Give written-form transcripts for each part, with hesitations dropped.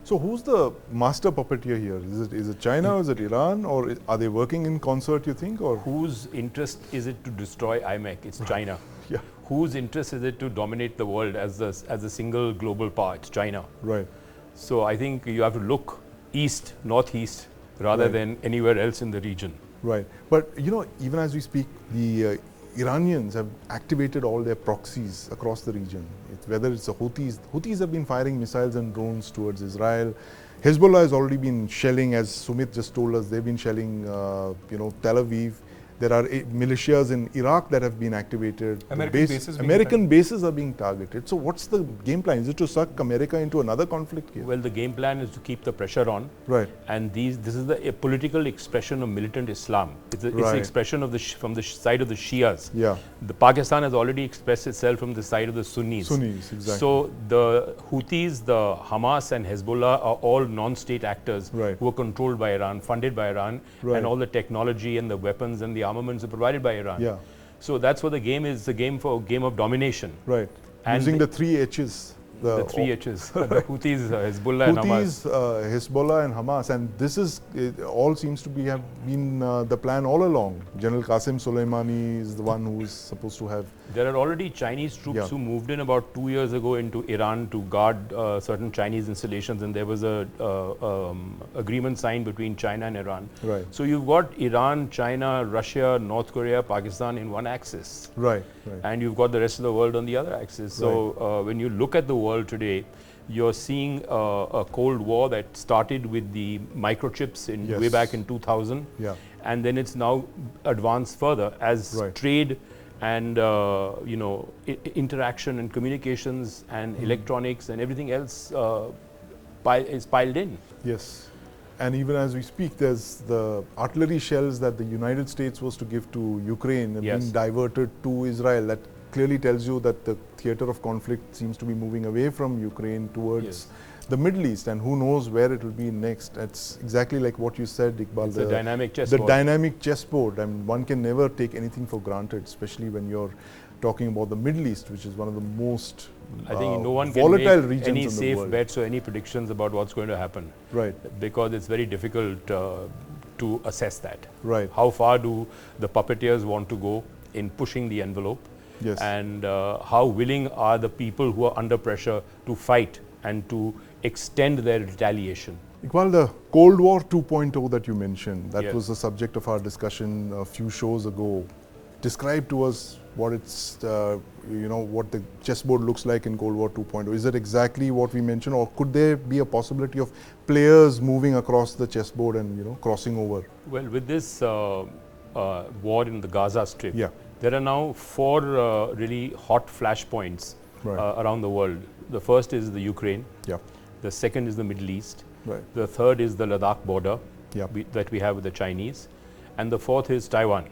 So who's the master puppeteer here? Is it China, is it Iran, or are they working in concert, you think? Or whose interest is it to destroy IMEEC? It's China. Yeah. Whose interest is it to dominate the world as a single global power? It's China. Right. So I think you have to look east, northeast, rather Right. than anywhere else in the region. Right. But you know, even as we speak, the Iranians have activated all their proxies across the region. Whether it's the Houthis have been firing missiles and drones towards Israel. Hezbollah has already been shelling, as Sumit just told us, they've been shelling, Tel Aviv. There are militias in Iraq that have been activated. American bases are being targeted. So what's the game plan? Is it to suck America into another conflict here? Well, the game plan is to keep the pressure on. Right. And this is a political expression of militant Islam. It's an expression of from the side of the Shias. Yeah. The Pakistan has already expressed itself from the side of the Sunnis. Sunnis, exactly. So the Houthis, the Hamas and Hezbollah are all non-state actors who are controlled by Iran, funded by Iran, and all the technology and the weapons and the armaments are provided by Iran. Yeah. So that's what the game is, a game of domination. Right. And using the three H's. The three H's. The Houthis, Hezbollah and Hamas. Hezbollah and Hamas. And this is, it all seems to have been the plan all along. General Qasem Soleimani is the one who is supposed to have. There are already Chinese troops who moved in about 2 years ago into Iran to guard certain Chinese installations, and there was a agreement signed between China and Iran. Right. So you've got Iran, China, Russia, North Korea, Pakistan in one axis. Right. And you've got the rest of the world on the other axis. So when you look at the world today, you're seeing a Cold War that started with the microchips way back in 2000. Yeah. And then it's now advanced further as trade and interaction and communications and electronics and everything else is piled in. Yes. And even as we speak, there's the artillery shells that the United States was to give to Ukraine and being diverted to Israel. That clearly tells you that the theater of conflict seems to be moving away from Ukraine towards the Middle East, and who knows where it will be next. It's exactly like what you said, Iqbal. It's a dynamic chessboard. The dynamic chessboard. I mean, one can never take anything for granted, especially when you're talking about the Middle East, which is one of the most I think no one can make any safe bets or any predictions about what's going to happen. Right. Because it's very difficult to assess that. Right. How far do the puppeteers want to go in pushing the envelope? Yes. And how willing are the people who are under pressure to fight and to extend their retaliation? Iqbal, the Cold War 2.0 that you mentioned, that was the subject of our discussion a few shows ago. Describe to us what it's, what the chessboard looks like in Cold War 2.0. Is it exactly what we mentioned, or could there be a possibility of players moving across the chessboard and, crossing over? Well, with this war in the Gaza Strip, there are now 4 really hot flashpoints around the world. The first is the Ukraine. The second is the Middle East. The third is the Ladakh border that we have with the Chinese. And the fourth is Taiwan.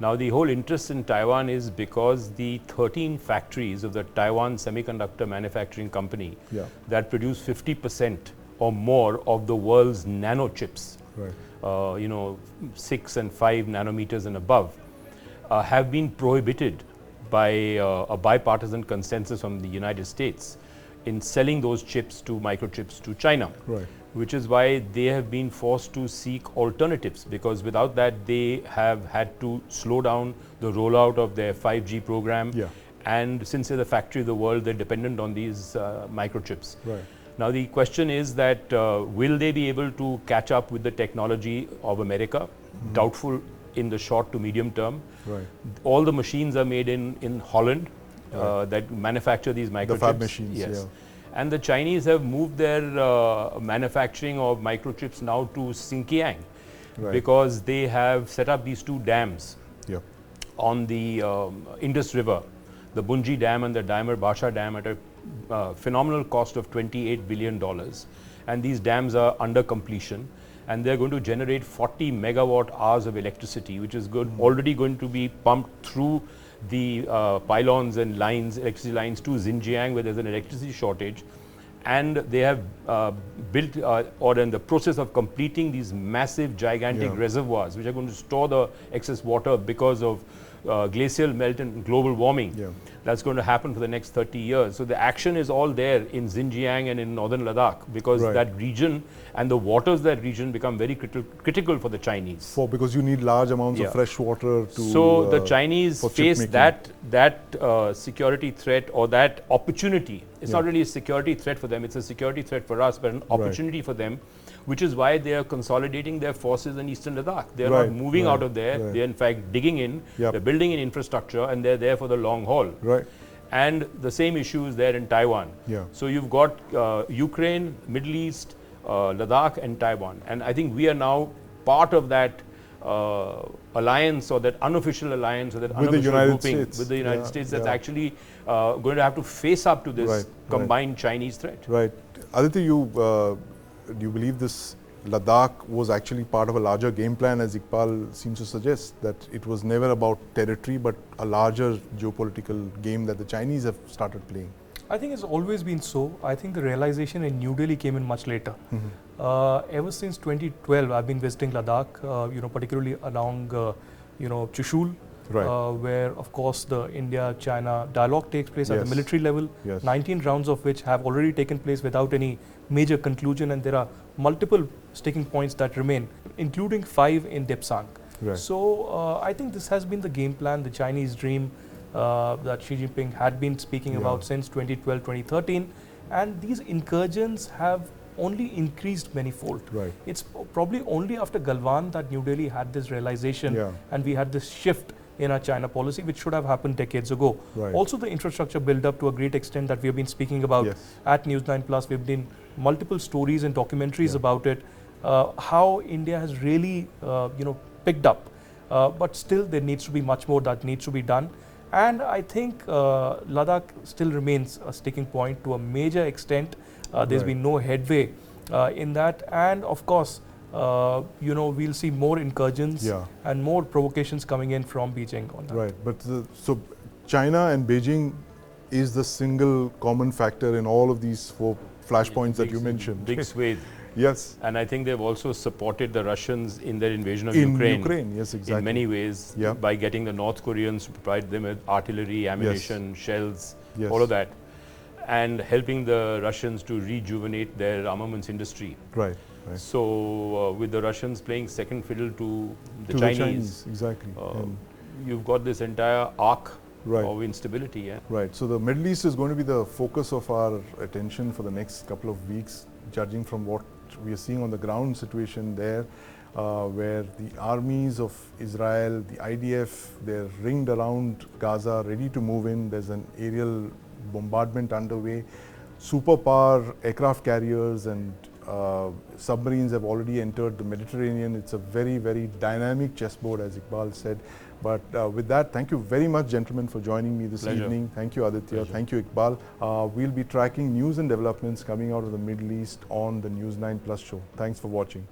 Now, the whole interest in Taiwan is because the 13 factories of the Taiwan Semiconductor Manufacturing Company that produce 50% or more of the world's nano chips, 6 and 5 nanometers and above, have been prohibited by a bipartisan consensus from the United States in selling those chips to microchips to China, which is why they have been forced to seek alternatives, because without that they have had to slow down the rollout of their 5G program. And since they're the factory of the world, they're dependent on these microchips. Now the question is that will they be able to catch up with the technology of America? Doubtful in the short to medium term. All the machines are made in Holland that manufacture these microchips. The fab machines, And the Chinese have moved their manufacturing of microchips now to Xinjiang because they have set up these 2 dams on the Indus River, the Bunji Dam and the Dimer Basha Dam, at a phenomenal cost of $28 billion. And these dams are under completion. And they're going to generate 40 megawatt hours of electricity, which is already going to be pumped through the pylons and lines, electricity lines to Xinjiang, where there's an electricity shortage. And they have built or in the process of completing these massive, gigantic reservoirs, which are going to store the excess water because of glacial melt and global warming. Yeah. That's going to happen for the next 30 years. So the action is all there in Xinjiang and in northern Ladakh, because that region and the waters of that region become very critical for the Chinese. Because you need large amounts of fresh water to. So the Chinese face that security threat or that opportunity. It's not really a security threat for them, it's a security threat for us, but an opportunity for them, which is why they are consolidating their forces in eastern Ladakh. They are not moving out of there. They are in fact digging in, they're building in infrastructure, and they're there for the long haul. And the same issue is there in Taiwan. So you've got Ukraine, Middle East, Ladakh and Taiwan. And I think we are now part of that alliance, or that unofficial alliance, or that unofficial grouping with the United States that's actually going to have to face up to this combined Chinese threat. Aditya, do you believe this Ladakh was actually part of a larger game plan, as Iqbal seems to suggest, that it was never about territory but a larger geopolitical game that the Chinese have started playing? I think it's always been so. I think the realization in New Delhi came in much later. Ever since 2012, I've been visiting Ladakh, particularly along, Chushul, where of course the India-China dialogue takes place at the military level, 19 rounds of which have already taken place without any major conclusion, and there are multiple sticking points that remain, including 5 in Depsang. So I think this has been the game plan, the Chinese dream that Xi Jinping had been speaking about since 2012, 2013, and these incursions have only increased manifold. It's probably only after Galwan that New Delhi had this realization and we had this shift in our China policy, which should have happened decades ago. Also the infrastructure build up to a great extent that we have been speaking about at News9 Plus. We've done multiple stories and documentaries about it, how India has really picked up, but still there needs to be much more that needs to be done. And I think Ladakh still remains a sticking point to a major extent. There's been no headway in that, and of course we'll see more incursions and more provocations coming in from Beijing on that. But so China and Beijing is the single common factor in all of these 4 flashpoints that you mentioned. Big swathe. Yes. And I think they've also supported the Russians in their invasion of Ukraine. Yes, exactly. In many ways, by getting the North Koreans to provide them with artillery, ammunition, shells, all of that, and helping the Russians to rejuvenate their armaments industry. So with the Russians playing second fiddle to the Chinese. Exactly. You've got this entire arc of instability. So the Middle East is going to be the focus of our attention for the next couple of weeks, judging from what we are seeing on the ground situation there, where the armies of Israel, the IDF, they're ringed around Gaza, ready to move in. There's an aerial bombardment underway. Superpower aircraft carriers and submarines have already entered the Mediterranean. It's a very, very dynamic chessboard, as Iqbal said. But with that, thank you very much, gentlemen, for joining me this evening. Thank you, Aditya. Thank you, Iqbal. We'll be tracking news and developments coming out of the Middle East on the News9 Plus show. Thanks for watching.